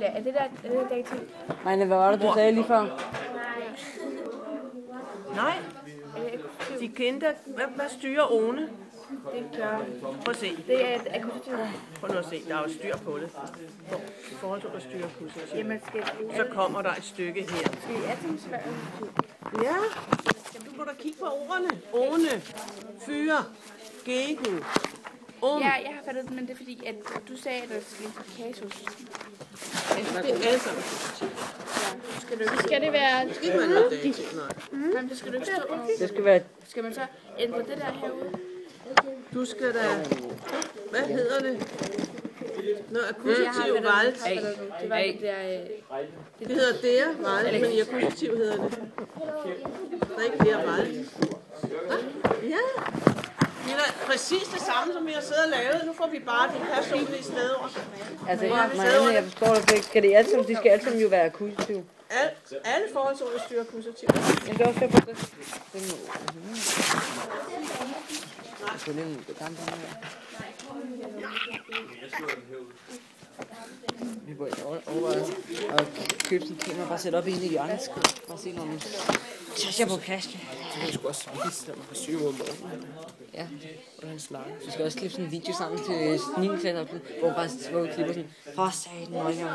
er det der dating? Men hvad var det, du sagde lige før? Nej. De kendte, hvad styrer One? Det gør... Prøv at se. Det er akkusativ. Prøv nu at se, der er jo styr på det. I forhold til at styre akkusativ. Jamen, Så kommer der et stykke her. skal vi atomsfære? Ja, du må da kigge på ordene. One, fyre, gegen, Ja, jeg har fattet det, men det er fordi, at du sagde, at der skal være kasus. det er alle sammen. Skal det være... Det skal ikke være noget dating, nej. Jamen, det skal du ikke stå under. Det skal være... Skal man så ændre det der herude? Du skal da... Hvad hedder det? Noget akkusativ valg. Det var det der... Det hedder der valg, men i akkusativ hedder det. Der er ikke der valg. Ja. Det er da præcis det samme, som vi har siddet og lavet. Nu får vi bare de personlige steder. Altså, jeg forstår det ikke. Skal det alle sammen, de skal alle sammen jo være akkusative. Alle forholdsord styrer akkusativ. Men det er også derfor, det vi burde overveje at købe sådan en kamera, bare sætte op i en i hjørnet. Bare se nogle tascher på plads. Det er sgu også vise, at man kan syge ud med. Ja. Hvordan snakker. Du skal også klippe sådan en video sammen til 9. klasse, hvor bare hvor vi klipper sådan, for satan, møger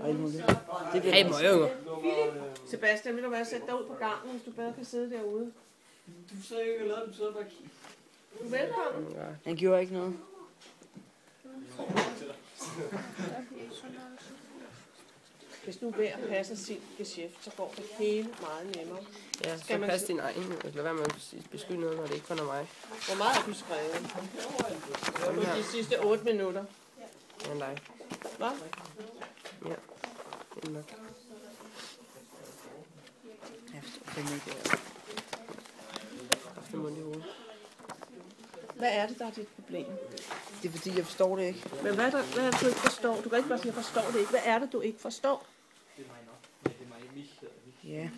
og alt muligt. Det bliver Hey, møger. Sebastian, vil du være sætte dig ud på gangen, hvis du bedre kan sidde derude? Du sidder ikke og lader, du sidder bare og kigger. Du er velkommen. Han gjorde ikke noget. Hvis nu hver passer sit geschæft, så går det hele meget nemmere. Ja, så pas din egen. Lad være med at beskyde noget, når det ikke kun er mig. Hvor meget har du skrevet? Det var de sidste 8 minutter. Ja, dig. Hvad? Ja, det er nok. Jeg forstår fandme ikke. Haft mund i hovedet. Hvad er det, der er dit problem? Det er fordi, jeg forstår det ikke. Men hvad er det, du ikke forstår? Du kan ikke bare sige, jeg forstår det ikke. Hvad er det, du ikke forstår? Ja.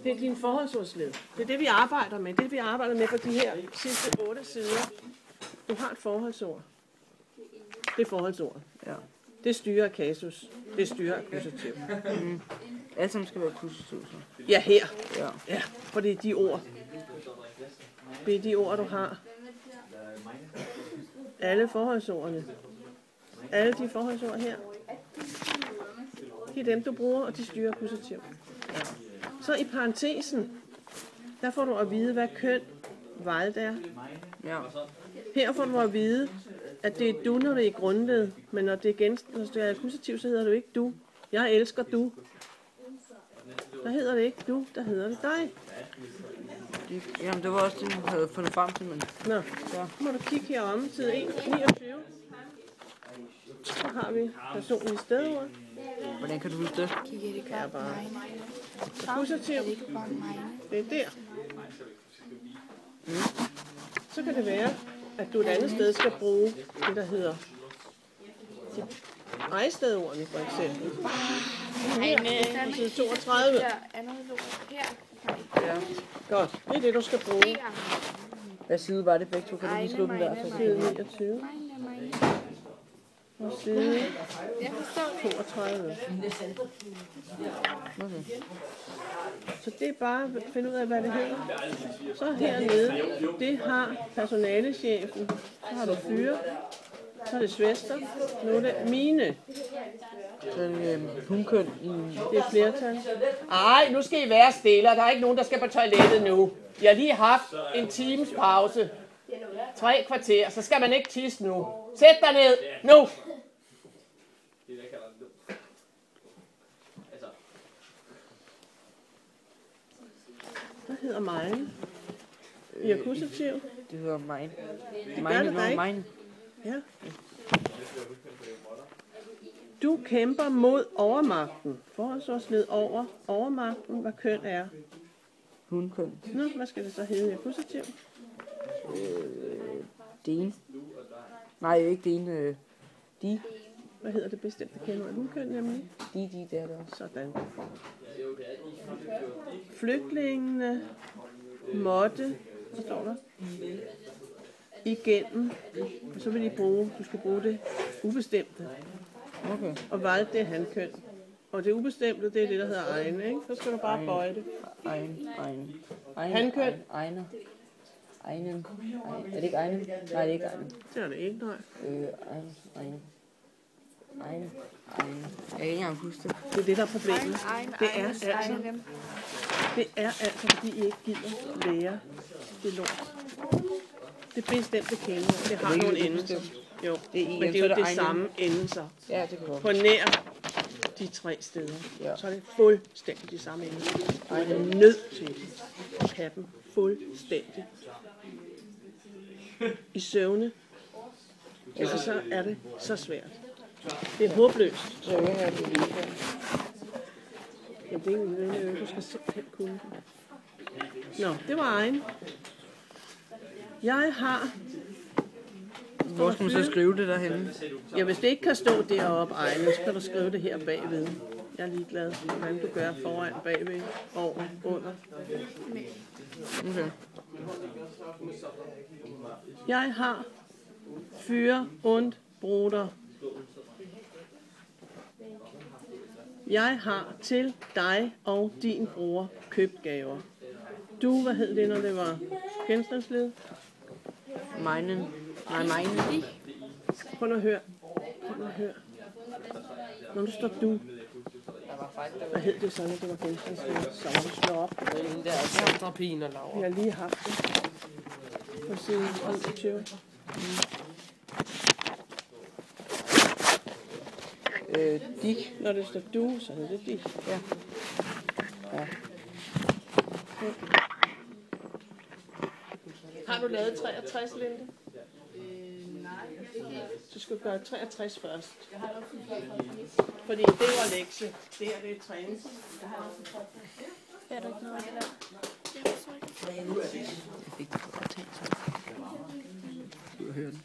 Det er din forholdsordslæd. Det er det, vi arbejder med. Det er det, vi arbejder med på de her sidste 8 sider. Du har et forholdsord. Det er forholdsordet. Ja. Det styrer kasus. Det styrer akkusativ. Alle sammen skal være akkusative. Ja, her. Ja. Ja, for det er de ord. Det er de ord, du har. Alle forholdsordene. Alle de forholdsord her. De er dem, du bruger, og de styrer akkusativ. Så i parentesen, der får du at vide, hvad køn valgt er. Ja. Her får du at vide, at det er du, når det er grundled. Men når det er akkusativ, så hedder du ikke du. Jeg elsker du. Der hedder det ikke du, der hedder det dig. Jamen, det var også det, du havde fundet frem til, men... Nå, så må du kigge herom til 1.29. Så har vi personlige stedord. Hvordan kan du huske det? Kigge det Ja, godt bare. mine. Akkusativ. Er det ikke bare mine? Det er der. Så kan det være, at du et andet sted skal bruge det, der hedder ejestedordene, for eksempel. Her, på side 32. Der er noget lort her. Ja. Godt, det er det, du skal bruge. Hvad side var det begge to? Kan du lige slå den der? Så Side 29 og side Jeg forstår det. 32. Okay. Så det er bare at finde ud af, hvad det hedder. Så hernede, det har personalechefen. Så har du fyre. Så er det svester. Nu er det mine. Så er det hunkøn i... Det er flertal. Ej, nu skal I være stille. Der er ikke nogen, der skal på toilettet nu. Jeg har lige haft en times pause. 3 kvarter. Så skal man ikke tisse nu. Sæt dig ned. Nu! Hvad hedder mine? I akkusativ? Det hedder mine. gør det da ikke. Mine. Ja. Du kæmper mod overmagten. Forholdsordsled over overmagten. Hvad køn er? Hunkøn. Nå, hvad skal det så hedde i akkusativ? Den. Nej, ikke den. De. Hvad hedder det bestemte kender? Hunkøn nemlig. De, det er det også. Sådan. Flygtningene måtte, hvad står der? Igennem. Og så vil du skal bruge det ubestemte. Okay. Og hvad, det er hankøn. Og det ubestemte, det er det, der hedder egne, ikke? Så skal du bare bøje det. Ein. Hankøn. Einer. Einen. Er det ikke einen? Nej, det er ikke einen. Det er det ikke, nej. Ein. Jeg kan ikke engang huske det. Det er det, der er problemet. Egen. Det er altså, fordi I ikke gider lære det lort. Det bestemte kende, det har ikke nogle det endelser. Jo, Det er men det så er jo det egen. samme endelser. Ja, det kan godt. På nær de 3 steder. Ja. Så er det fuldstændig de samme endelser. Og jeg er nødt til at have dem fuldstændig i søvne. Ellers så er det så svært. Det er håbløst. Så jeg vil have det lige der. Jamen, det er ingen nødvendig. Du skal simpelthen kunne det. Nå, det var egen. Jeg har... Hvor skal man så skrive det derhenne? Ja, hvis det ikke kan stå deroppe egnet, så kan du skrive det her bagved. Jeg er ligeglad, hvordan du gør foran, bagved, over, under. Okay. Jeg har für und Bruder. Jeg har til dig og din bror købt gaver. Du, hvad hed det, når det var genstandsled? Meinen. Prøv nu at høre. Når du står du, hvad hed det så, når det var genstandsled? Så må du slå op. Det er den der Sandra Pien og Laura. Vi har lige haft det. På side 23. Dik. Når det står du, så hedder det dik. Ja. Har du lavet 63, Linde? Nej. Du skal gøre 63 først. Fordi det var lektie. Det her, det er træning. Er der ikke noget af det der? Jeg fik det på optagelse. Du har hørt den.